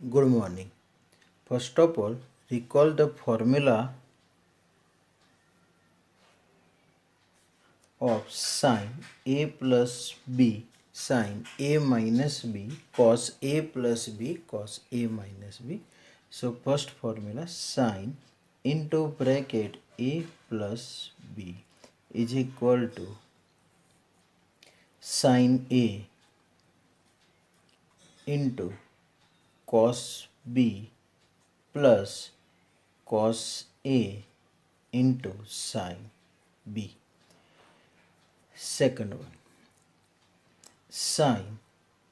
Good morning. First of all, recall the formula of sin A plus B sin A minus B cos A plus B cos A minus B. So first formula, sin into bracket A plus B is equal to sin A into cos B plus cos A into sin B. Second one, sin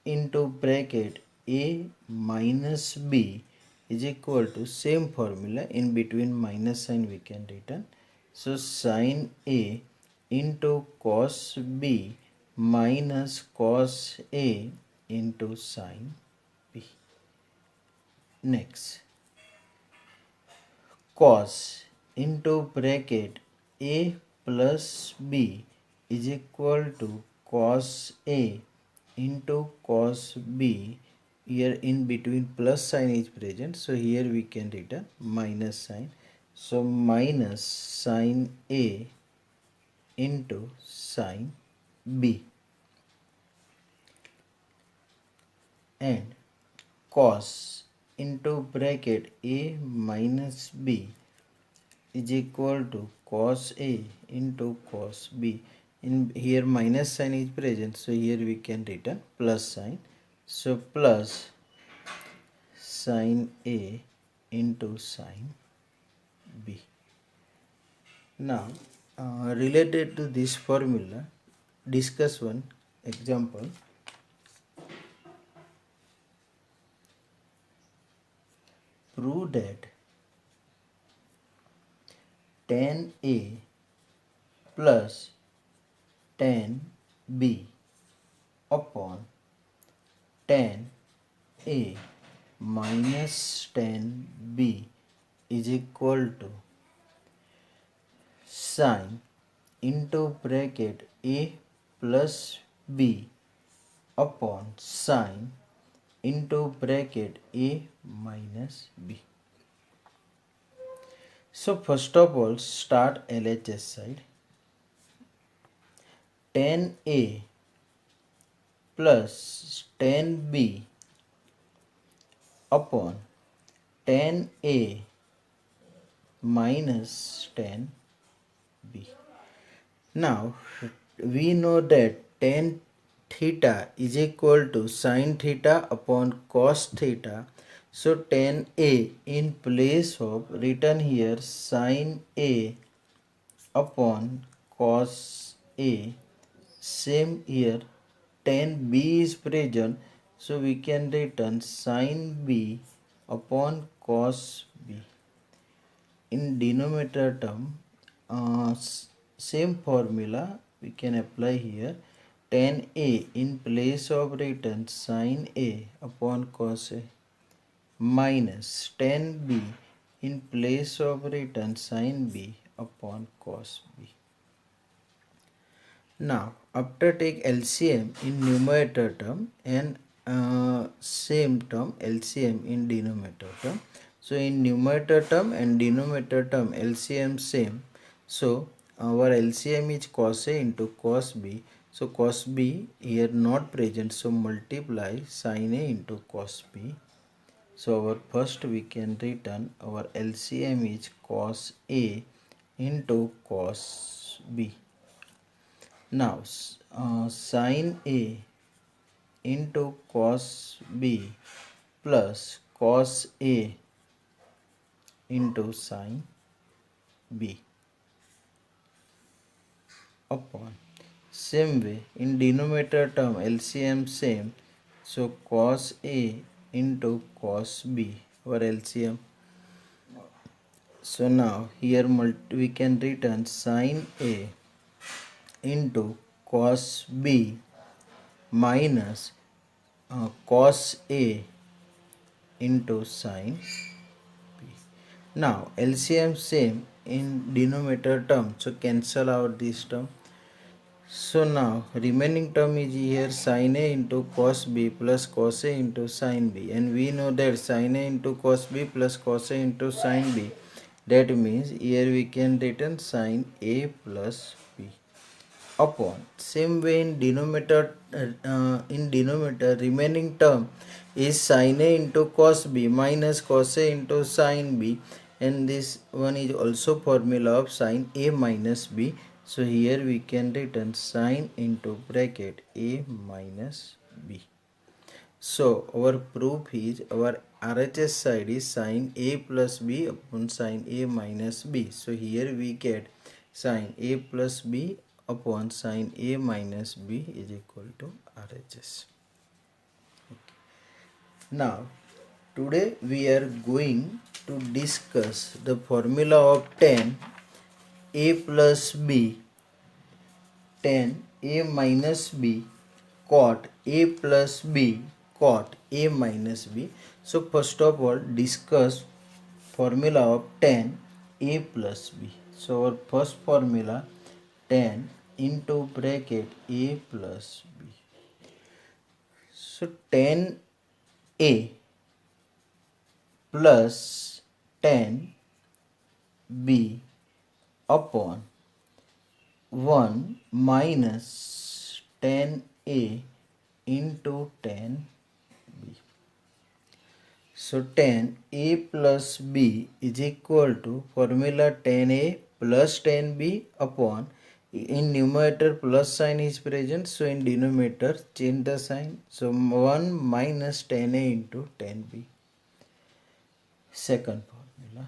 into bracket A minus B is equal to same formula, in between minus sign we can written. So sin A into cos B minus cos A into sin B. Next, cos into bracket A plus B is equal to cos A into cos B. Here in between plus sign is present, so here we can write minus sign. So minus sin A into sin B, and cos into bracket A minus B is equal to cos A into cos B. In here minus sign is present, so here we can write plus sign. So plus sin A into sin B. Now related to this formula, discuss one example. Prove that tan A plus tan B upon tan A minus tan B is equal to sin into bracket A plus B upon sin into bracket A minus B. So first of all, start LHS side. Tan A plus tan B upon tan A minus tan B. Now we know that tan theta is equal to sin theta upon cos theta. So tan A in place of written here sin A upon cos A. Same here, tan B is present, so we can written sin B upon cos B. In denominator term, same formula we can apply here. Tan A in place of written sin A upon cos A minus tan B in place of written sin B upon cos B. Now after take LCM in numerator term and same term LCM in denominator term. So in numerator term and denominator term LCM same. So our LCM is cos A into cos B. So cos B here not present, so multiply sin A into cos B. So our first we can written our LCM is cos A into cos B. Now sin A into cos B plus cos A into sin B upon same way in denominator term LCM same, so cos A into cos B our LCM. So now here we can written sin A into cos B minus cos A into sin B. Now LCM same, in denominator term, so cancel out this term. So now remaining term is here sin A into cos B plus cos A into sin B, and we know that sin A into cos B plus cos A into sin B, that means here we can written sin A plus B upon, same way in denominator remaining term is sin A into cos B minus cos A into sin B, and this one is also formula of sin A minus B. So here we can written sin into bracket A minus B. So our proof is our RHS side is sin A plus B upon sin A minus B. So here we get sin A plus B upon sin A minus B is equal to RHS. Now today we are going to discuss the formula of tan A plus B, tan A minus B, cot A plus B, cot A minus B. So first of all discuss formula of tan A plus B. So our first formula tan into bracket A plus B. So tan A plus tan B upon 1 minus tan A into tan B. So tan A plus B is equal to formula tan A plus tan B upon, in numerator plus sign is present, so in denominator change the sign, so 1 minus tan A into tan B. Second formula,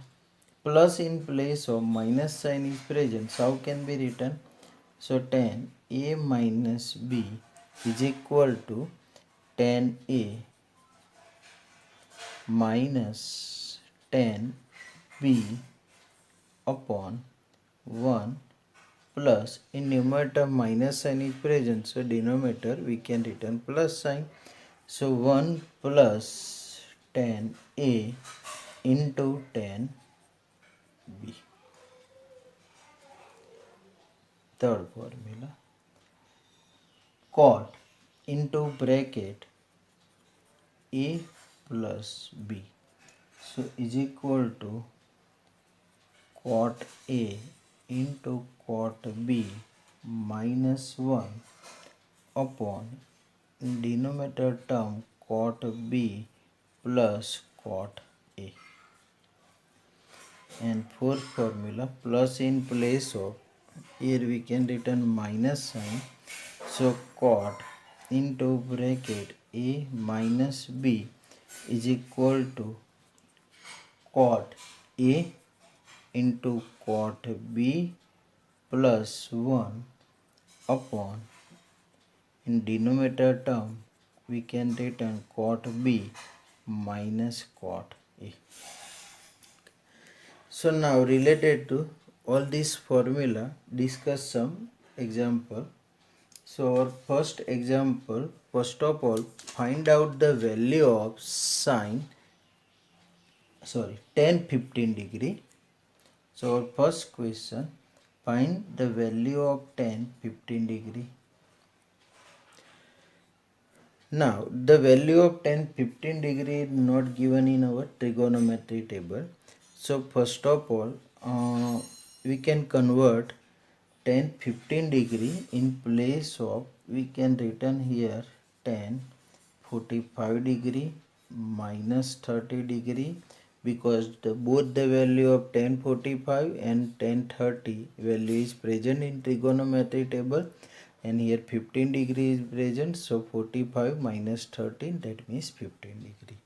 plus in place of minus sign is present, so how can be written? So tan A minus B is equal to tan A minus tan B upon 1 plus, in numerator minus sign is present, so denominator we can written plus sign, so 1 plus tan A into tan B. Third formula, cot into bracket A plus B, so is equal to cot A into cot B minus 1 upon denominator term cot B plus cot A. And fourth formula, plus in place of, here we can written minus sign, so cot into bracket A minus B is equal to cot A into cot B plus 1 upon, in denominator term we can written cot B minus cot A. So now related to all this formula, discuss some example. So our first example, first of all find out the value of tan 15 degree. So our first question, find the value of tan 15 degree. Now the value of tan 15 degree is not given in our trigonometry table. So first of all we can convert tan 15 degree, in place of we can written here tan 45 degree minus 30 degree, because both the value of tan 45 and tan 30 value is present in trigonometry table, and here 15 degree is present, so 45 minus 13, that means 15 degree.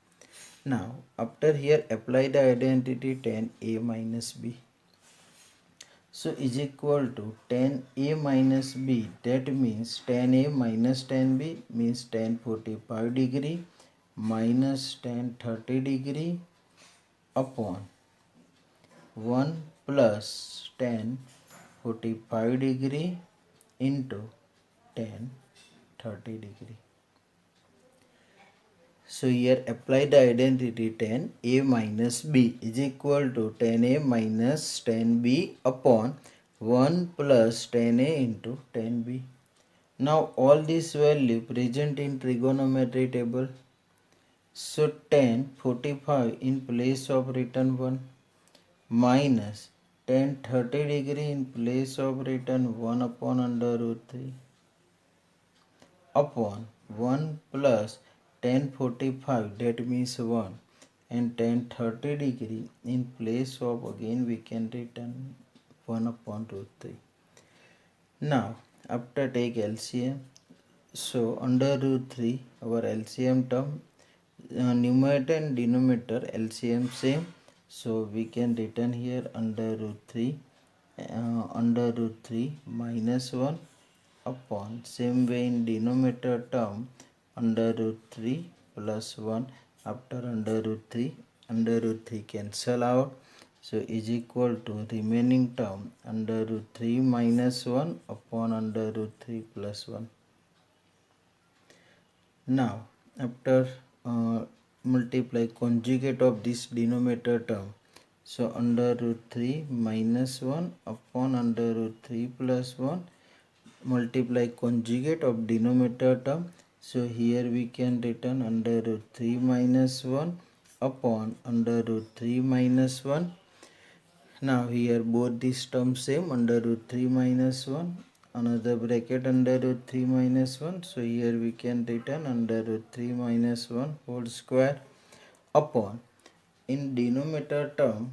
Now after here apply the identity tan A minus B, so is equal to tan A minus B, that means tan A minus tan B means tan 45 degree minus tan 30 degree upon 1 plus tan 45 degree into tan 30 degree. So here apply the identity tanA minus B is equal to tanA minus tanB upon 1 plus tanA into tanB. Now all this value present in trigonometry table. So tan 45 in place of written 1 minus tan 30 degree in place of written 1 upon under root 3 upon 1 plus tan 45, that means 1, and tan 30 degree in place of, again we can written 1 upon root 3. Now after take LCM, so under root 3 our LCM term, numerator and denominator LCM same, so we can written here under root 3 minus 1 upon, same way in denominator term under root 3 plus 1, after under root 3 cancel out, so is equal to remaining term under root 3 minus 1 upon under root 3 plus 1. Now after multiply conjugate of this denominator term, so under root 3 minus 1 upon under root 3 plus 1, multiply conjugate of denominator term, so here we can written under root 3 minus 1 upon under root 3 minus 1. Now here both these terms same, under root 3 minus 1, another bracket under root 3 minus 1, so here we can written under root 3 minus 1 whole square upon, in denominator term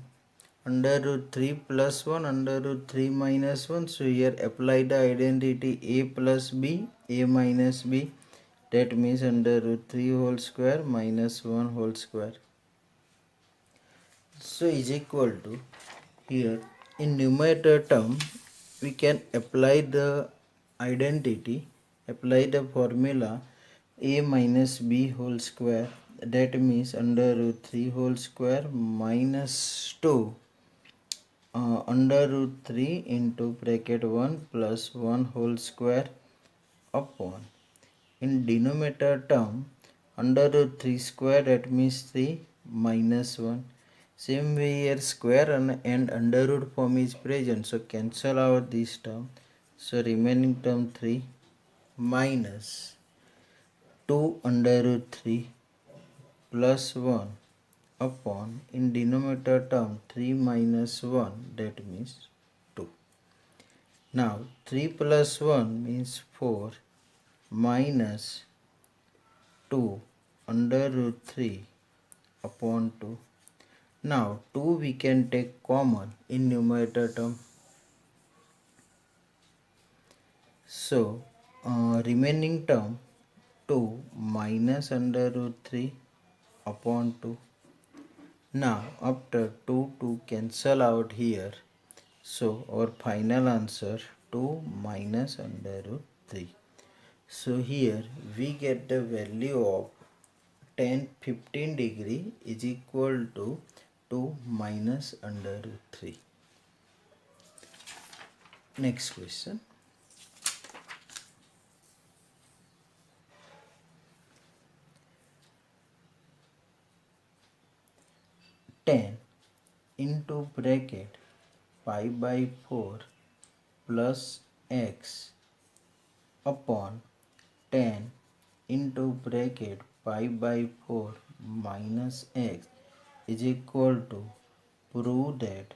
under root 3 plus 1 under root 3 minus 1, so here apply the identity A plus B, A minus B, that means under root 3 whole square minus 1 whole square. So is equal to, here in numerator term we can apply the identity, apply the formula A minus B whole square, that means under root 3 whole square minus 2 under root 3 into bracket 1 plus 1 whole square upon, in denominator term under root 3 square, that means 3 minus 1, same way here square and under root form is present, so cancel out this term, so remaining term 3 minus 2 under root 3 plus 1 upon, in denominator term 3 minus 1, that means 2. Now 3 plus 1 means 4 minus 2 under root 3 upon 2. Now 2 we can take common in numerator term, so remaining term 2 minus under root 3 upon 2. Now after 2 cancel out here, so our final answer 2 minus under root 3. So here we get the value of tan 15 degree is equal to 2 minus under root 3. Next question. Tan into bracket pi by 4 plus x upon tan into bracket pi by 4 minus x is equal to, prove that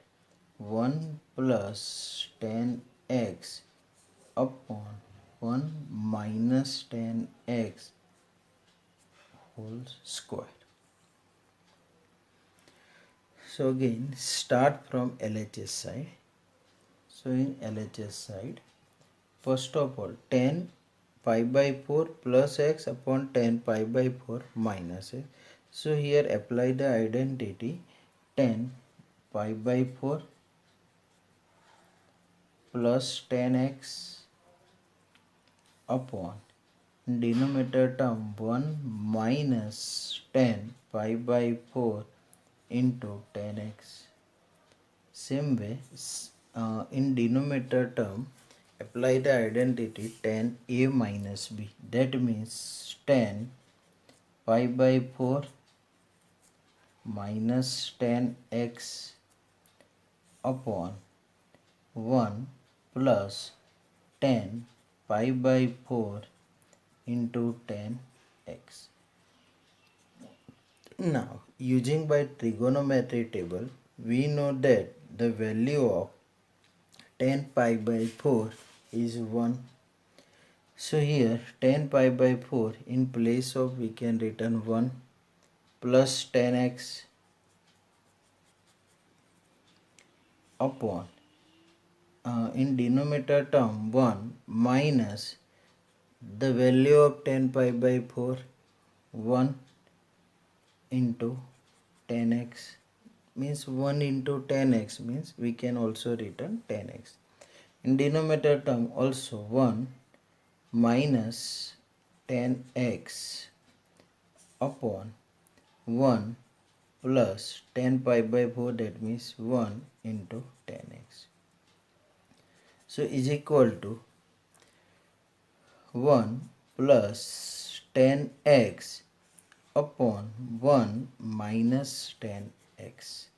1 plus tan x upon 1 minus tan x whole square. So again start from LHS side. So in LHS side, first of all tan pi by 4 plus x upon tan pi by 4 minus x. So here apply the identity tan pi by 4 plus tan x upon denominator term 1 minus tan pi by 4 into tan x. Same way in denominator term apply the identity tan A minus B, that means tan pi by 4 minus tan x upon 1 plus tan pi by 4 into tan x. Now, using by trigonometry table, we know that the value of tan pi by 4 is 1. So here tan pi by 4, in place of we can written 1 plus tan x upon in denominator term 1 minus the value of tan pi by 4 1 into tan x, means 1 into tan x means we can also written tan x. In denominator term also 1 minus tan x upon 1 plus tan pi by 4, that means 1 into tan x. So is equal to 1 plus tan x upon 1 minus tan x.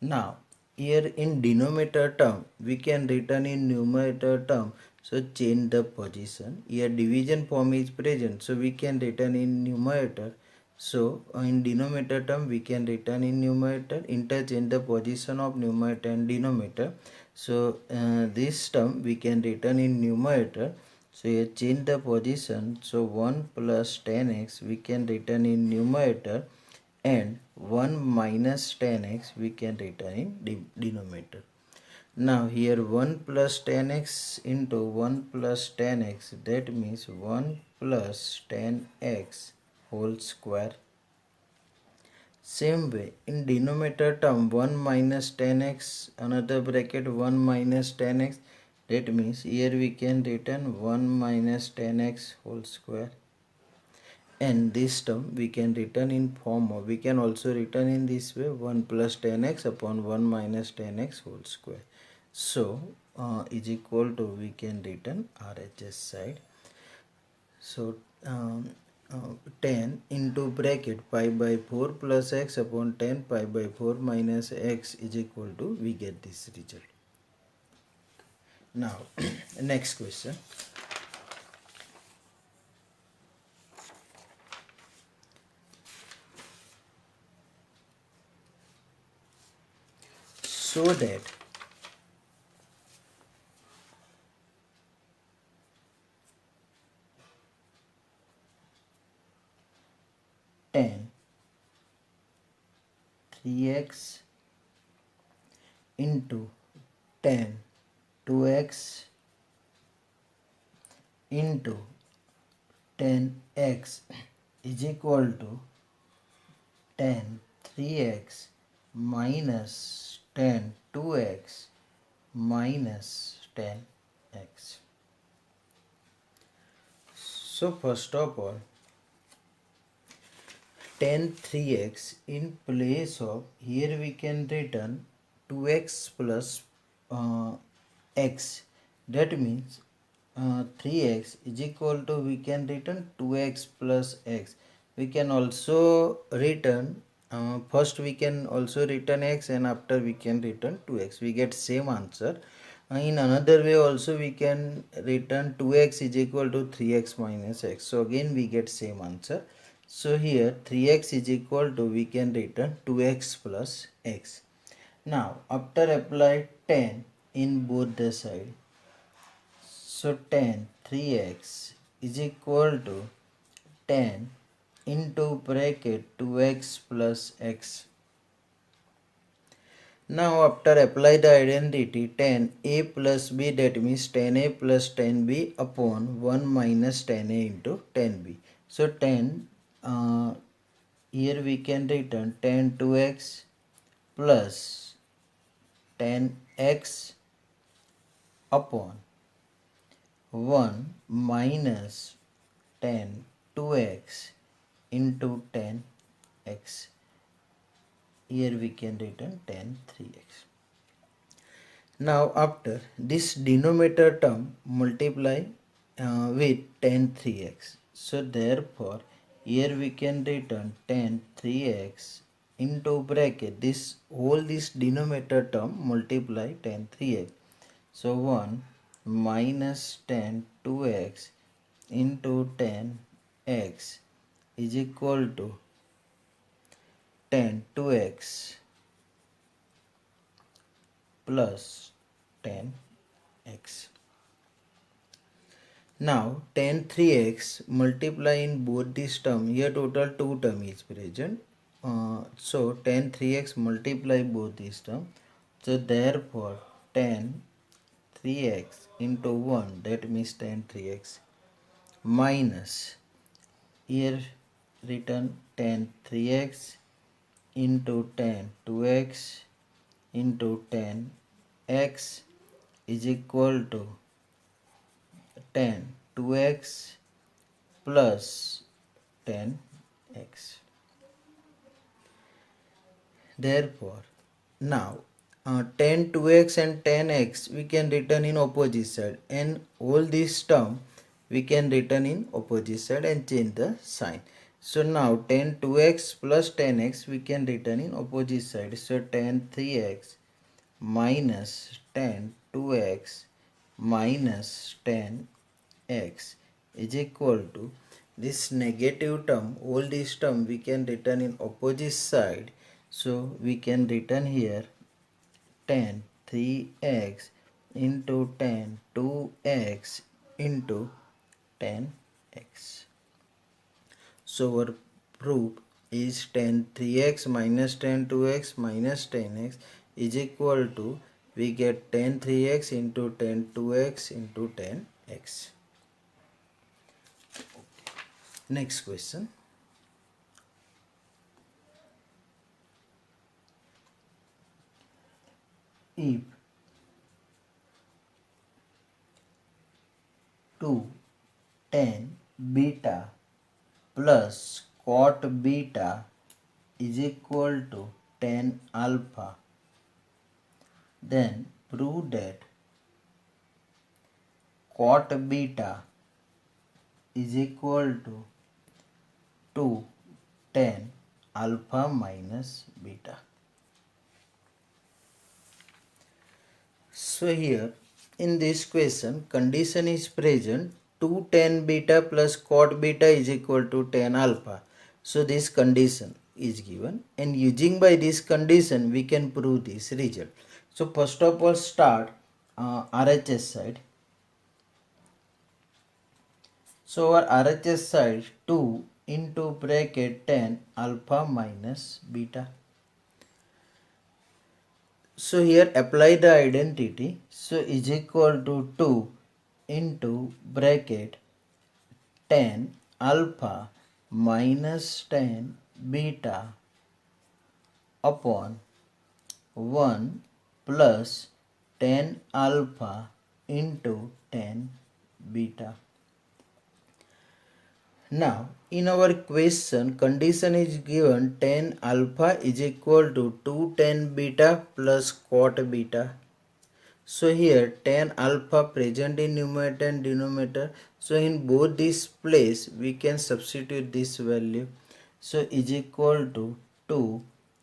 Now here in denominator term we can written in numerator term, so change the position. Here division form is present, so we can written in numerator. So in denominator term we can written in numerator, interchange the position of numerator and denominator. So this term we can written in numerator. So here change the position, so 1 plus tan x we can written in numerator and 1 minus tan x we can written in denominator. Now here 1 plus tan x into 1 plus tan x, that means 1 plus tan x whole square. Same way in denominator term 1 minus tan x, another bracket 1 minus tan x, that means here we can written 1 minus tan x whole square. And this term we can written in form of, we can also written in this way, 1 plus tan x upon 1 minus tan x whole square. So is equal to, we can written RHS side. So 10 into bracket pi by 4 plus x upon 10 pi by 4 minus x is equal to, we get this result. Now next question. So that tan 3x into tan 2x into tan x is equal to tan 3x minus tan 2x minus tan x. So first of all, tan 3x, in place of, here we can written 2x plus x, that means 3x is equal to, we can written 2x plus x. We can also written first we can also written x and after we can written 2x, we get same answer. In another way also we can written 2x is equal to 3x minus x, so again we get same answer. So here 3x is equal to, we can written 2x plus x. Now after apply tan in both the side, so tan 3x is equal to tan into bracket 2x plus x. Now after apply the identity tan a plus b, that means tan a plus tan b upon 1 minus tan a into tan b. So tan here we can written tan 2x plus tan x upon 1 minus tan 2x into tan x. Here we can written tan 3x. Now after this denominator term multiply with tan 3x. So therefore Here we can written tan 3x into bracket this denominator term multiply tan 3x. So 1 minus tan 2x into tan x is equal to tan 2x plus tan x. Now tan 3x multiply in both this term. Here total 2 term is present. So tan 3x multiply both this term. So therefore tan 3x into 1, that means tan 3x, minus here written tan 3x into tan 2x into tan x is equal to tan 2x plus tan x. Therefore, now tan 2x and tan x we can written in opposite side, and all this term we can written in opposite side and change the sign. So now tan 2x plus tan x we can written in opposite side. So tan 3x minus tan 2x minus tan x is equal to this negative term, all this term we can written in opposite side. So we can written here tan 3x into tan 2x into tan x. So our proof is tan 3x minus tan 2x minus tan x is equal to, we get tan 3x into tan 2x into tan x. Next question. If 2 tan beta plus cot beta is equal to tan alpha, then prove that cot beta is equal to 2 tan alpha minus beta. So here in this question condition is present 2 tan beta plus cot beta is equal to tan alpha. So this condition is given, and using by this condition we can prove this result. So first of all start RHS side. So our RHS side 2 into bracket tan alpha minus beta. So here apply the identity. So is equal to 2 into bracket tan alpha minus tan beta upon 1 plus tan alpha into tan beta. Now in our question condition is given tan alpha is equal to 2 tan beta plus cot beta. So here tan alpha present in numerator and denominator. So in both this place we can substitute this value. So is equal to 2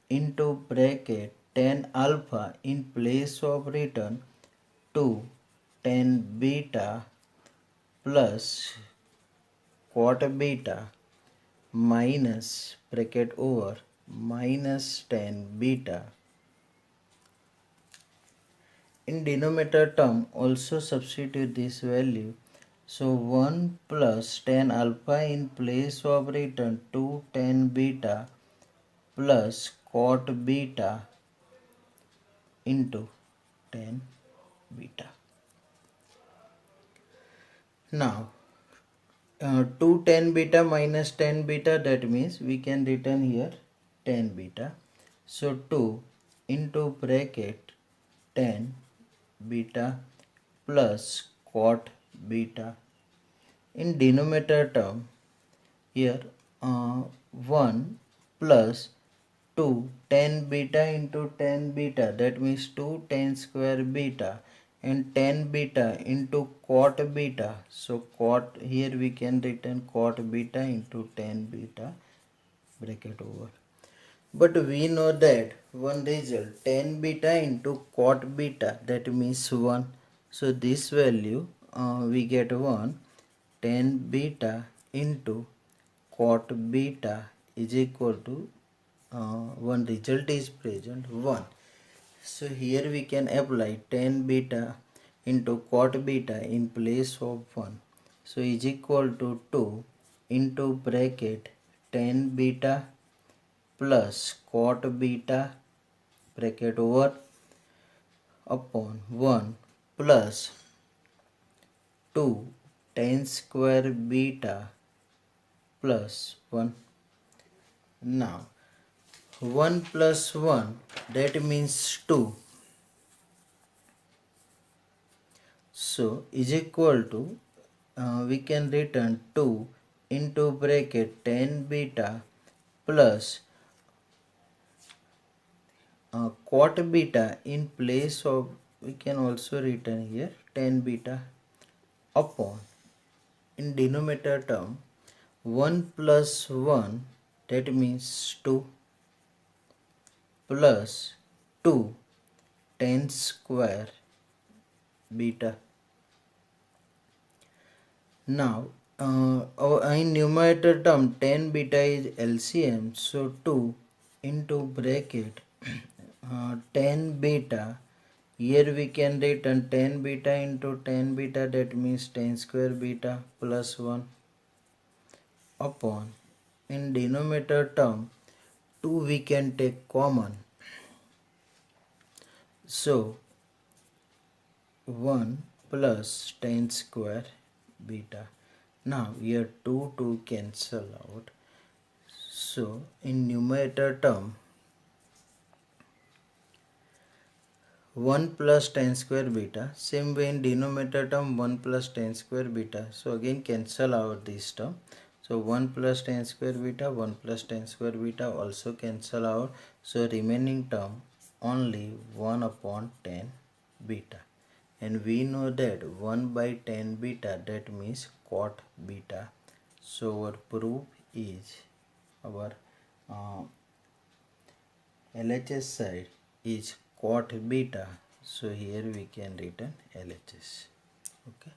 into bracket tan alpha in place of written 2 tan beta plus cot beta minus bracket over minus tan beta. In denominator term also substitute this value. So 1 plus tan alpha in place of written 2 tan beta plus cot beta into tan beta. Now 2 tan beta minus tan beta, that means we can written here tan beta. So 2 into bracket tan beta plus cot beta. In denominator term here 1 plus 2 tan beta into tan beta, that means 2 tan square beta and tan beta into cot beta. So cot, here we can written cot beta into tan beta bracket over. But we know that one result tan beta into cot beta, that means 1. So this value we get 1. Tan beta into cot beta is equal to one result is present 1. So here we can apply tan beta into cot beta in place of 1. So is equal to 2 into bracket tan beta plus cot beta bracket over upon 1 plus 2 tan square beta plus 1. Now 1 plus 1, that means 2. So is equal to we can return 2 into bracket tan beta plus cot beta in place of, we can also return here tan beta upon, in denominator term 1 plus 1, that means 2 plus 2 tan square beta. Now in numerator term tan beta is LCM, so 2 into bracket tan beta, here we can written tan beta into tan beta, that means tan square beta plus 1 upon, in denominator term 2 we can take common, so 1 plus tan square beta. Now here 2 cancel out, so in numerator term 1 plus tan square beta, same way in denominator term 1 plus tan square beta, so again cancel out this term. So 1 plus tan square beta, 1 plus tan square beta also cancel out, so remaining term only 1 upon tan beta, and we know that 1 by tan beta, that means cot beta. So our proof is, our LHS side is cot beta, so here we can written LHS. Okay.